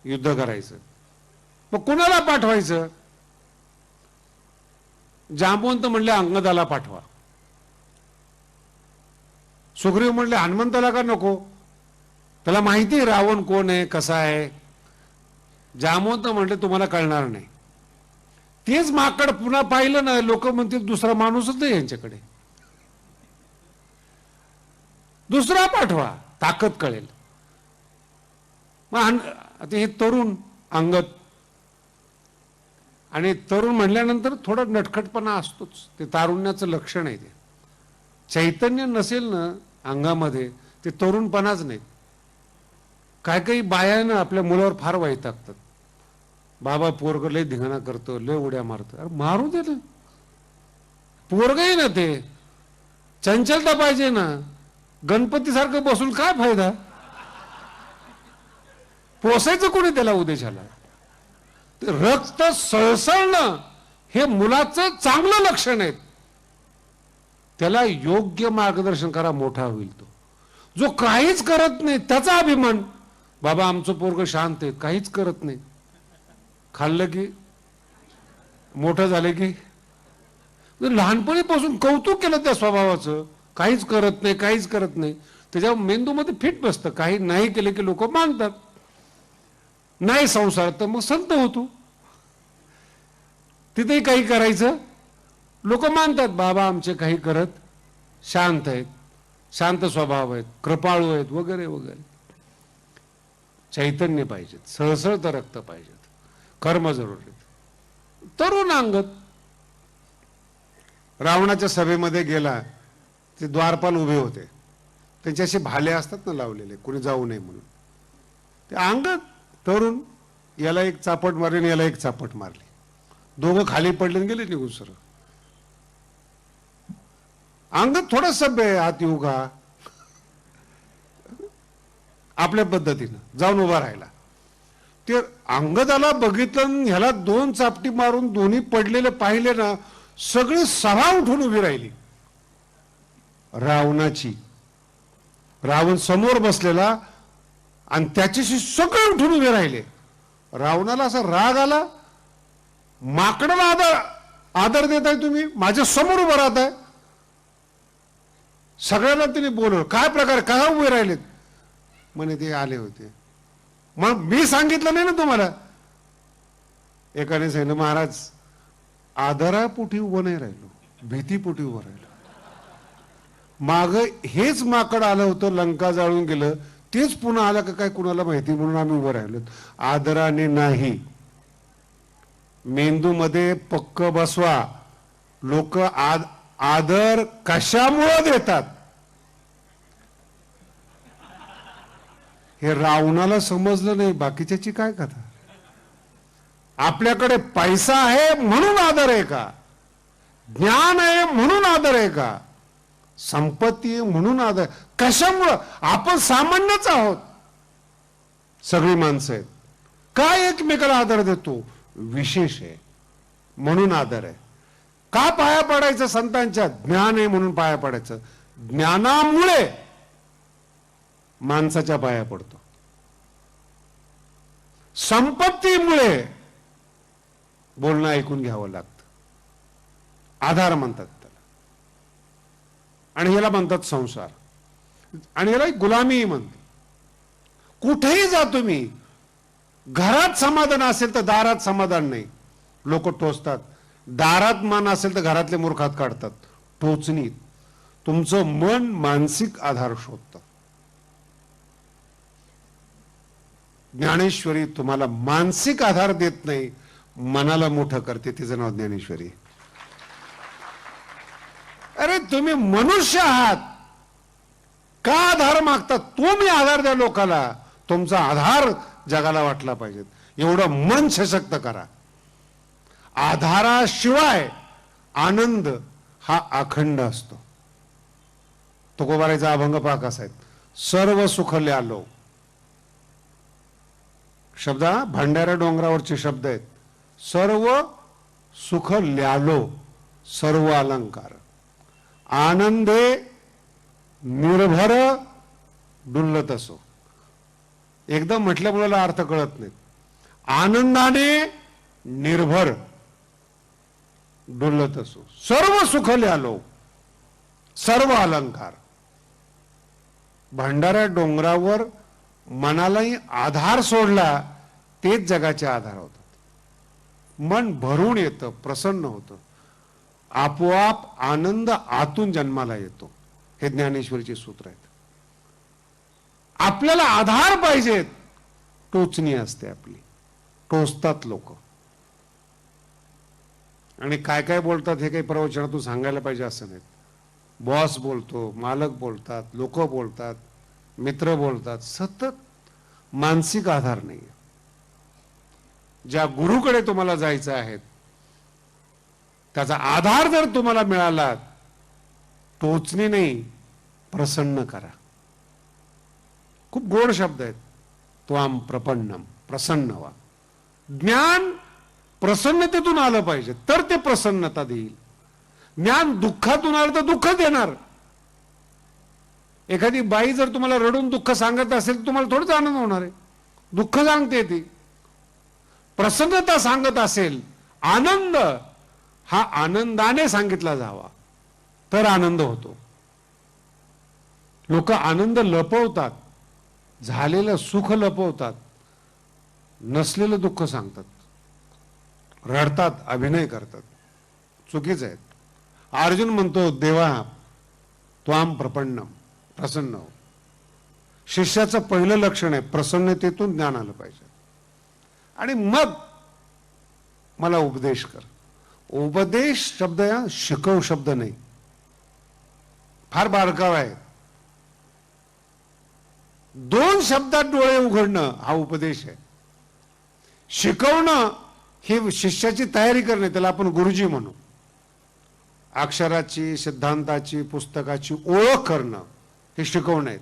युद्ध करायचं. मग कुणाला पाठवायचं. जांबवंत म्हणले अंगदाला पाठवा. सुग्रीव म्हणले हनुमंताला का नको, त्याला माहिती आहे रावण कोण आहे, कसा आहे. जांबवंत म्हणले तुम्हाला कळणार नाही. तेच माकड पुन्हा पाहिलं ना, लोक म्हणतील दुसरा माणूसच नाही यांच्याकडे, दुसरा पाठवा, ताकद कळेल. मग आता हे तरुण अंगद, आणि तरुण म्हणल्यानंतर थोडा नटखटपणा असतोच, ते तारुण्याचं लक्षण आहे. ते चैतन्य नसेल ना अंगामध्ये ते तरुणपणाच नाही. काय काही बायानं आपल्या मुलावर फार वैतागतात. बाबा पोरग लय धिंगाणा करतो, लय उड्या मारतो. अरे मारू दे ना, पोरग आहे ना, ते चंचलता पाहिजे ना. गणपती सारखं बसून काय फायदा, पोसायचं कोणी त्याला उद्देशाला. रक्त सळसळणं हे मुलाचं चांगलं लक्षण आहे. त्याला योग्य मार्गदर्शन करा, मोठा होईल तो. जो काहीच करत नाही त्याचा अभिमान, बाबा आमचं पोरग शांत आहे, काहीच करत नाही, खाल्लं की मोठं झालं की. लहानपणीपासून कौतुक केलं त्या स्वभावाचं, काहीच करत नाही, काहीच करत नाही, त्याच्या मेंदूमध्ये फिट बसतं. काही नाही केले की लोक मानतात. नाही संसार तर मग संत होतो, तिथेही काही करायचं, लोक मानतात बाबा आमचे काही करत, शांत आहेत, शांत स्वभाव आहेत, कृपाळू आहेत, वगैरे वगैरे. चैतन्य पाहिजेत, सळसळतं रक्त पाहिजेत, कर्म जरूर आहेत. तरुण अंगद रावणाच्या सभेमध्ये गेला. ते द्वारपाल उभे होते, त्यांचे असे भाले असतात ना लावलेले, कोणी जाऊ नये म्हणून. ते अंगद तरुण, याला एक चापट मारली आणि याला एक चापट मारली. दोघं खाली पडले आणि गेले निघून सरळ. अंगद थोडा सभ्य आहे, हात येऊ का, आपल्या पद्धतीनं जाऊन उभा राहिला. ते अंगदाला बघितलं, ह्याला दोन चापटी मारून दोन्ही पडलेले पाहिले ना, सगळी सभा उठून उभी राहिली. रावणाची, रावण समोर बसलेला आणि त्याच्याशी सगळे उठून उभे राहिले. रावणाला असा राग आला, माकडाला आदर देताय तुम्ही, माझ्या समोर उभं राहताय. सगळ्यांना तिने बोलवलं, काय प्रकार, काय उभे राहिलेत. म्हणे ते आले होते. मग मी सांगितलं नाही ना तुम्हाला. एकाने सांगितलं, महाराज आदरापोटी उभं नाही राहिलो, भीतीपोटी उभं राहिलो. माग हेच माकड आलं होतं, लंका जाळून गेलं, तेच पुन्हा आलं का काय कुणाला माहिती, म्हणून आम्ही उभं राहिलो. आदराने नाही. मेंदूमध्ये पक्क बसवा. लोक आदर कशामुळे देतात हे रावणाला समजलं नाही, बाकीच्याची काय कथा. आपल्याकडे पैसा आहे म्हणून आदर आहे का? ज्ञान आहे म्हणून आदर आहे का? संपत्ती आहे म्हणून आदर? कशामुळं? आपण सामान्यच आहोत, सगळी माणसं आहेत. काय एकमेकाला आदर देतो? विशेष आहे म्हणून आदर आहे. का पाया पडायचं संतांच्या? ज्ञान आहे म्हणून पाया पडायचं. ज्ञानामुळे माणसाच्या पाया पडतो. संपत्तीमुळे बोलणं ऐकून घ्यावं लागतं. आधार म्हणतात त्याला, आणि याला म्हणतात संसार, आणि याला गुलामी म्हणतात. कुठेही जा तुम्ही, घरात समाधान असेल तर दारात समाधान नाही. लोक टोचतात. दारात मान असेल तर घरातले मूर्खात काढतात. टोचणीत तुमचं मन मानसिक आधार शोधतं. ज्ञानेश्वरी तुम्हाला मानसिक आधार देत नाही, मनाला मोठं करते. तिचं नाव ज्ञानेश्वरी. अरे तुम्ही मनुष्य आहात, का आधार मागता? तुम्ही आधार द्या लोकाला. तुमचा आधार जगाला वाटला पाहिजे, एवढं मन सशक्त करा. आधाराशिवाय आनंद हा अखंड असतो. तुकोबारायचा अभंग पाक असा आहे, सर्व सुख ल्यालो. शब्द भांडाऱ्या डोंगरावरचे शब्द आहेत. सर्व सुख ल्यालो, सर्व अलंकार. आनंदे निर्भर डुल्लत असो. एकदम म्हटल्या मुलाला अर्थ कळत नाही. आनंदाने निर्भर डुल्लत असो, सर्व सुख ल्यालो, सर्व अलंकार. भांडाऱ्या डोंगरावर मनालाही आधार सोडला, तेच जगाचे आधार होतात. मन भरून येतं, प्रसन्न होतं, आपोआप आनंद आतून जन्माला येतो. हे ज्ञानेश्वरीचे सूत्र आहेत. आपल्याला आधार पाहिजेत. टोचणी असते आपली, टोचतात लोक. आणि काय काय बोलतात हे काही प्रवचनातून सांगायला पाहिजे असं नाही. बॉस बोलतो, मालक बोलतात, लोक बोलतात, मित्र बोलतात, सतत मानसिक आधार नाही. ज्या गुरुकडे तुम्हाला जायचं आहे त्याचा आधार जर तुम्हाला मिळाला, टोचणी नाही, प्रसन्न करा. खूप गोड शब्द आहेत. त्वाम प्रपन्नम, प्रसन्न व्हा. ज्ञान प्रसन्नतेतून आलं पाहिजे तर ते प्रसन्नता देईल. ज्ञान दुःखातून आलं तर दुःख देणार. एखादी बाई जर तुम्हाला रडून दुःख सांगत असेल तर तुम्हाला थोडंच आनंद होणार आहे. दुःख सांगते ती. प्रसन्नता सांगत असेल, आनंद हा आनंदाने सांगितला जावा तर आनंद होतो. लोक आनंद लपवतात, झालेलं सुख लपवतात, नसलेलं दुःख सांगतात, रडतात, अभिनय करतात. चुकीचं आहे. अर्जुन म्हणतो, देवा त्वाम प्रपन्नम, प्रसन्न हो. शिष्याचं पहिलं लक्षण आहे प्रसन्नतेतून ज्ञान आलं पाहिजे. आणि मग मला उपदेश कर. उपदेश शब्द शिकव शब्द नाही, फार बारकावा आहे. 2 शब्दात डोळे उघडणं हा उपदेश आहे. शिकवणं ही शिष्याची तयारी करणे, त्याला आपण गुरुजी म्हणू. अक्षराची, सिद्धांताची, पुस्तकाची ओळख करणं हे शिकवणं आहे.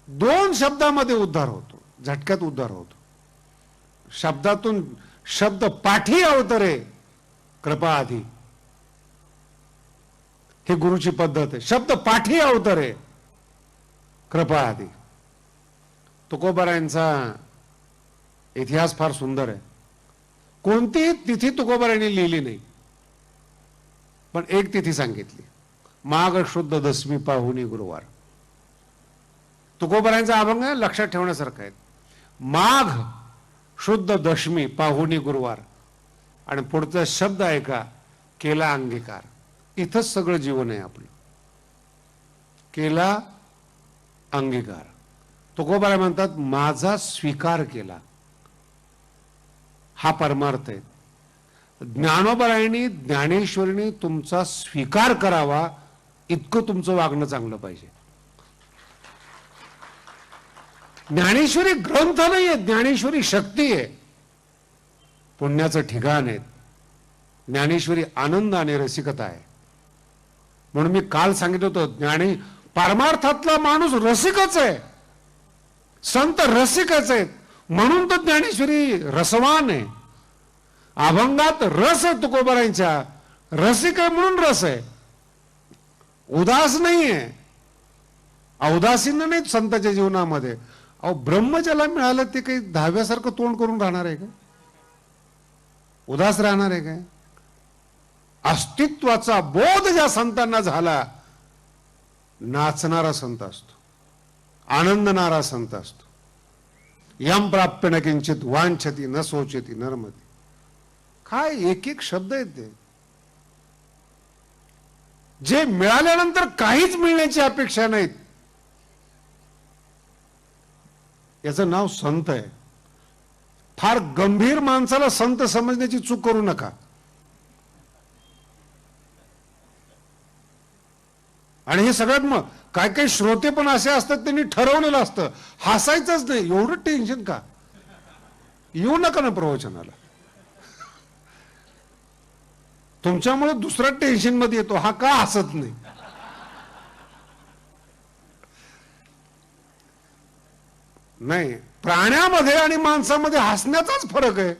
2 शब्दामध्ये उद्धार होतो, झटक्यात उद्धार होतो. शब्दातून शब्द पाठी अवतरे कृपा आधी, ही गुरुची पद्धत आहे. शब्द पाठी अवतरे कृपा आधी. तुकोबारायांचा इतिहास फार सुंदर आहे. कोणतीही तिथी तुकोबारायांनी लिहिली नाही, पण एक तिथी सांगितली, माघ शुद्ध दशमी पाहुणी गुरुवार. तुकोबारायांचा अभंग लक्षात ठेवण्यासारखा आहे. माघ शुद्ध दशमी पाहुणी गुरुवार आणि पुढचा शब्द ऐका, केला अंगीकार. इथंच सगळं जीवन आहे आपलं. केला अंगीकार. तुकोबाराय म्हणतात माझा स्वीकार केला, हा परमार्थ आहे. ज्ञानोबारायांनी ज्ञानेश्वरीने तुमचा स्वीकार करावा इतकं तुमचं वागणं चांगलं पाहिजे. ज्ञानेश्वरी ग्रंथ नाही आहे, ज्ञानेश्वरी शक्ती आहे, पुण्याचं ठिकाण आहे. ज्ञानेश्वरी आनंद आणि रसिकता आहे. म्हणून मी काल सांगितलं होतं, परमार्थातला माणूस रसिकच आहे, संत रसिकच आहेत, म्हणून तर ज्ञानेश्वरी रसवान आहे. अभंगात रस आहे तुकोबारायांच्या, रसिक आहे म्हणून रस आहे, उदास नाही आहे. औदासीन नाही संतांच्या जीवनामध्ये. अहो ब्रह्म ज्याला मिळालं ते काही दहाव्यासारखं तोंड करून राहणार आहे का? उदास राहणार आहे काय? अस्तित्वाचा बोध ज्या संतांना झाला, नाचणारा संत असतो, आनंदणारा संत असतो. यम प्राप्य न किंचित वांछती न सोचती नर्मती. काय एक एक शब्द आहेत ते, जे मिळाल्यानंतर काहीच मिळण्याची अपेक्षा नाहीत. याचं नाव संत आहे. फार गंभीर माणसाला संत समजण्याची चूक करू नका. आणि हे सगळ्यात मग काय काही श्रोते पण असे असतात, त्यांनी ठरवलेलं असतं हसायचंच नाही. एवढं टेन्शन का? येऊ नका ना प्रवचनाला. तुमच्यामुळे दुसरा टेन्शन मध्ये येतो, हा का हसत नाही? नाही, प्राण्यामध्ये आणि माणसामध्ये हसण्याचाच फरक आहे,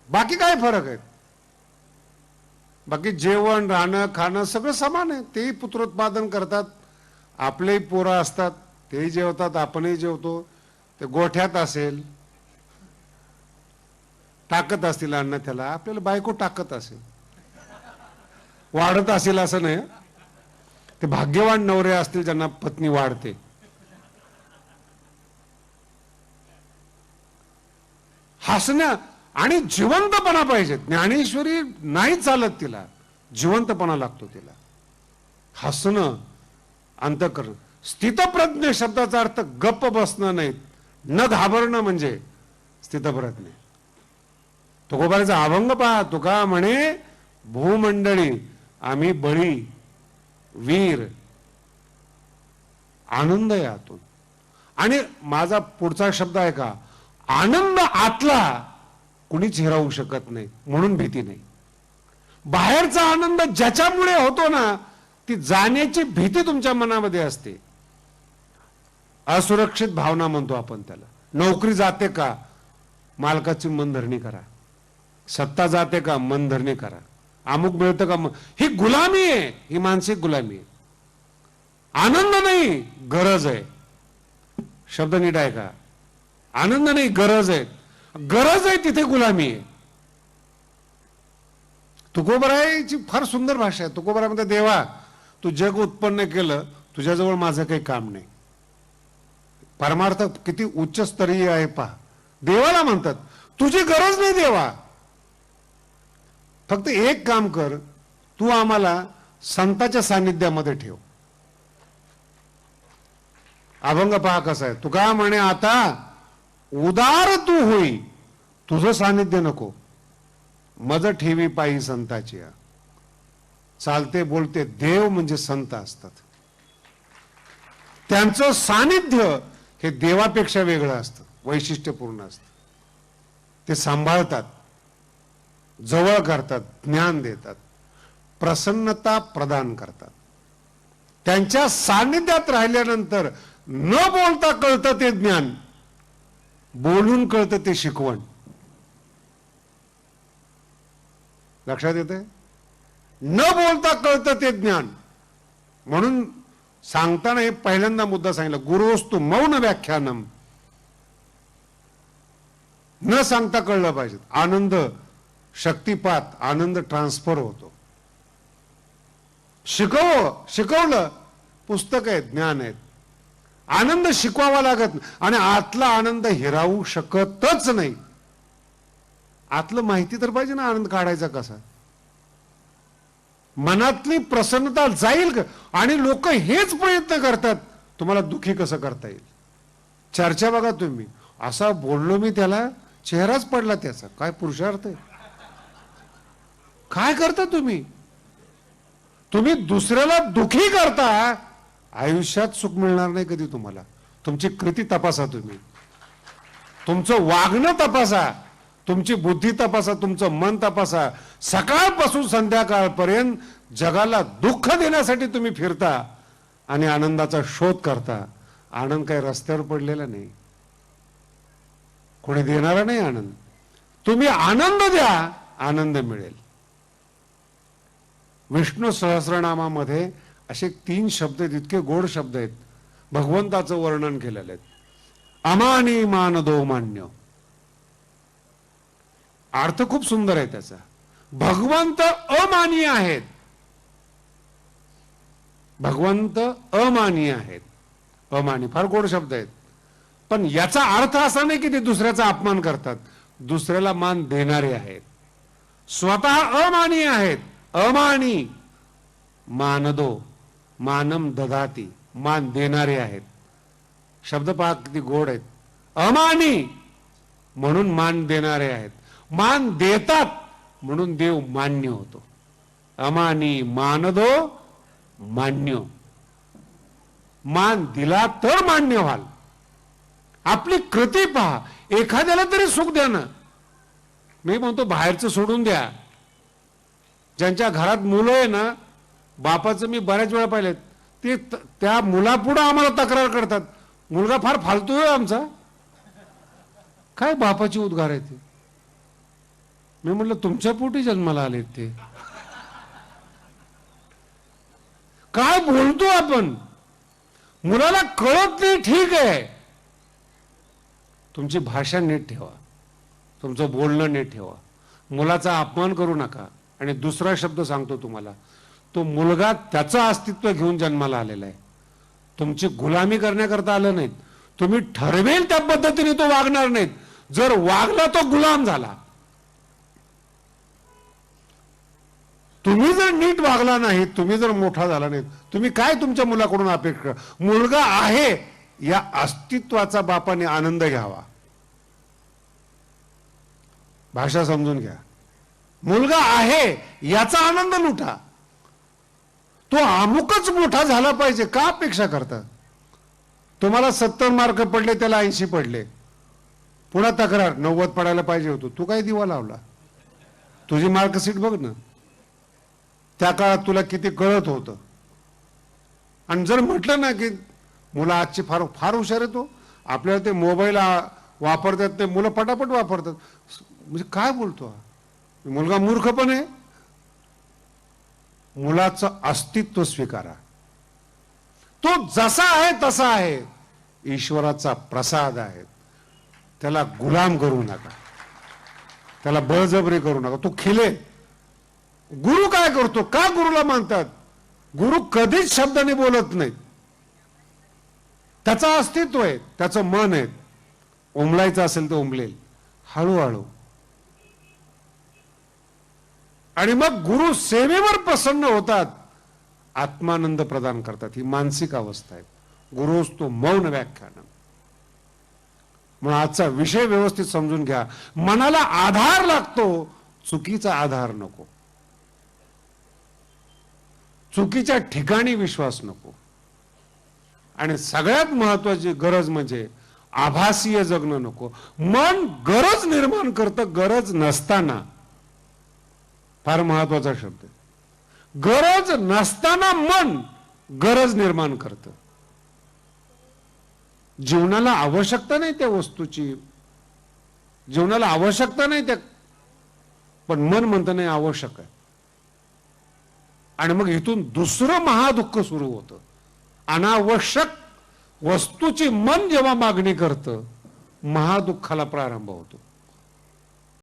बाकी काय फरक आहे? बाकी जेवण राहणं खाणं सगळं समान आहे. तेही पुत्रोत्पादन करतात, आपलेही पोरं असतात, तेही जेवतात, आपणही जेवतो. ते गोठ्यात असेल टाकत असतील अन्न, त्याला आपल्याला बायको टाकत असेल, वाढत असेल असं नाही. ते भाग्यवान नवरे असतील ज्यांना पत्नी वाढते. हसण्या आणि जिवंतपणा पाहिजे. ज्ञानेश्वरी नाही चालत, तिला जिवंतपणा लागतो. तिला हसणं, अंतःकरण. स्थितप्रज्ञ शब्दाचा अर्थ गप्प बसणं नाही, न घाबरणं म्हणजे स्थितप्रज्ञ. तुकोबाराचा अभंग पहा. तुका म्हणे भूमंडळी आम्ही बळी वीर, आनंद यातून. आणि माझा पुढचा शब्द आहे का, आनंद आतला कुणीच हिरावू शकत नाही, म्हणून भीती नाही. बाहेरचा आनंद ज्याच्यामुळे होतो ना, ती जाण्याची भीती तुमच्या मनामध्ये असते. असुरक्षित भावना म्हणतो आपण त्याला. नोकरी जाते का, मालकाची मनधरणी करा. सत्ता जाते का, मनधरणी करा. अमुक मिळतं का, ही गुलामी आहे, ही मानसिक गुलामी आहे. आनंद नाही, गरज आहे. शब्द नीट आहे का? आनंद नाही, गरज आहे. गरज आहे तिथे गुलामी आहे. तुकोबारायची फार सुंदर भाषा आहे. तुकोबाराय म्हणतात, देवा तू जग उत्पन्न केलं, तुझ्याजवळ माझं काही काम नाही. परमार्थ किती उच्च स्तरीय आहे पहा. देवाला म्हणतात तुझी गरज नाही देवा, फक्त एक काम कर, तू आम्हाला संताच्या सानिध्यामध्ये ठेव. अभंग पहा कसा आहे. तुका म्हणे आता उदार तू होई, तुझं सानिध्य नको, मज ठेवी पायी संताची. चालते बोलते देव म्हणजे संत असतात. त्यांचं सानिध्य हे देवापेक्षा वेगळं असतं, वैशिष्ट्यपूर्ण असतं. ते सांभाळतात, जवळ करतात, ज्ञान देतात, प्रसन्नता प्रदान करतात. त्यांच्या सानिध्यात राहिल्यानंतर न बोलता कळतं ते ज्ञान, बोलून कळतं ते शिकवण. लक्षात येते? न बोलता कळतं ते ज्ञान. म्हणून सांगताना हे पहिल्यांदा मुद्दा सांगितला, गुरुस्तु मौन व्याख्यानम. न सांगता कळलं पाहिजे. आनंद शक्तिपात, आनंद ट्रान्सफर होतो. शिकवलं, पुस्तक आहेत, ज्ञान आहेत. आनंद शिकवावा लागत नाही. आणि आतला आनंद हिरावू शकतच नाही. आतलं माहिती तर पाहिजे ना आनंद काढायचा कसा. मनातली प्रसन्नता जाईल का. आणि लोक हेच प्रयत्न करतात तुम्हाला दुखी कसं करता येईल. चर्चा बघा तुम्ही. असा बोललो मी त्याला, चेहराच पडला त्याचा. काय पुरुषार्थ आहे. काय करता तुम्ही. तुम्ही दुसऱ्याला दुखी करता. आयुष्यात सुख मिळणार नाही कधी तुम्हाला. तुमची कृती तपासा. तुम्ही तुमचं वागणं तपासा. तुमची बुद्धी तपासा. तुमचं मन तपासा. सकाळपासून संध्याकाळपर्यंत जगाला दुःख देण्यासाठी तुम्ही फिरता आणि आनंदाचा शोध करता. आनंद काही रस्त्यावर पडलेला नाही. कोणी देणारा नाही आनंद. तुम्ही आनंद द्या, आनंद मिळेल. विष्णू सहस्रनामामध्ये असे 3 शब्द आहेत, इतके गोड शब्द आहेत. भगवंताचं वर्णन केलेलं आहे. अमानी मानदो मान्य. अर्थ खूप सुंदर आहे त्याचा. भगवंत अमानी आहेत. भगवंत अमानी आहेत. अमानी फार गोड शब्द आहेत. पण याचा अर्थ असा नाही की ते दुसऱ्याचा अपमान करतात. दुसऱ्याला मान देणारे आहेत. स्वतः अमानी आहेत. अमानी मानदो मानम ददाती. मान देणारे आहेत. शब्द पहा किती गोड आहेत. अमानी म्हणून मान देणारे आहेत. मान देतात म्हणून देव मान्य होतो. अमानी मानदो मान्य. मान दिला तर मान्य व्हाल. आपली कृती पहा. एखाद्याला तरी सुख द्या ना. मी म्हणतो बाहेरचं सोडून द्या. ज्यांच्या घरात मुलं आहे ना, बापाचं मी बऱ्याच वेळा पाहिलेत, ते त्या मुलापुढे आम्हाला तक्रार करतात, मुलगा फार फालतू आहे आमचा. काय बापाची उद्गार आहे ते. मी म्हटलं तुमच्या पोटी जन्माला आलेत ते. काय बोलतो आपण. मुलाला कळत नाही ठीक आहे. तुमची भाषा नीट ठेवा. तुमचं बोलणं नीट ठेवा. मुलाचा अपमान करू नका. आणि दुसरा शब्द सांगतो तुम्हाला, तो मुलगा त्याचं अस्तित्व घेऊन जन्माला आलेला आहे. तुमची गुलामी करण्याकरता आलं नाहीत. तुम्ही ठरवेल त्या पद्धतीने तो वागणार नाहीत. जर वागला तो गुलाम झाला. तुम्ही जर नीट वागला नाही, तुम्ही जर मोठा झाला नाही, तुम्ही काय तुमच्या मुलाकडून अपेक्षा. मुलगा आहे या अस्तित्वाचा बापाने आनंद घ्यावा. भाषा समजून घ्या. मुलगा आहे याचा आनंद लुटा. तो अमुकच मोठा झाला पाहिजे का अपेक्षा करता. तुम्हाला 70 मार्क पडले, त्याला 80 पडले, पुन्हा तक्रार 90 पडायला पाहिजे होतो. तू काय दिवा लावला. तुझी मार्कशीट बघ ना. त्या काळात तुला किती कळत होतं. आणि जर म्हटलं ना की मुलं आजची फार फार हुशार आहे, तो आपल्याला ते मोबाईल वापरतात, ते मुलं पटापट वापरतात. म्हणजे काय बोलतो हा. मुलगा मूर्ख पण आहे. मुलाचं अस्तित्व स्वीकारा. तो जसा आहे तसा आहे. ईश्वराचा प्रसाद आहे. त्याला गुलाम करू नका. त्याला बळजबरी करू नका. तो खिले. गुरु काय करतो. का गुरुला मानतात. गुरु कधीच शब्दाने बोलत नाही. त्याचं अस्तित्व आहे. त्याचं मन आहे. उमलायचं असेल तर उमलेल हळूहळू. आणि मग गुरु सेवेवर प्रसन्न होतात. आत्मानंद प्रदान करतात. ही मानसिक अवस्था आहे. गुरुस्तु मौन व्याख्यान. म्हणून आजचा विषय व्यवस्थित समजून घ्या. मनाला आधार लागतो, चुकीचा आधार नको. चुकीच्या ठिकाणी विश्वास नको. आणि सगळ्यात महत्वाची गरज म्हणजे आभासीय जगणं नको. मन गरज निर्माण करतं गरज नसताना. फार महत्वाचा शब्द. गरज नसताना मन गरज निर्माण करतं. जीवनाला आवश्यकता नाही त्या वस्तूची. जीवनाला आवश्यकता नाही त्या, पण मन म्हणतं नाही आवश्यक आहे. आणि मग इथून दुसरं महादुःख सुरू होतं. अनावश्यक वस्तूची मन जेव्हा मागणी करतं, महादुःखाला प्रारंभ होतो.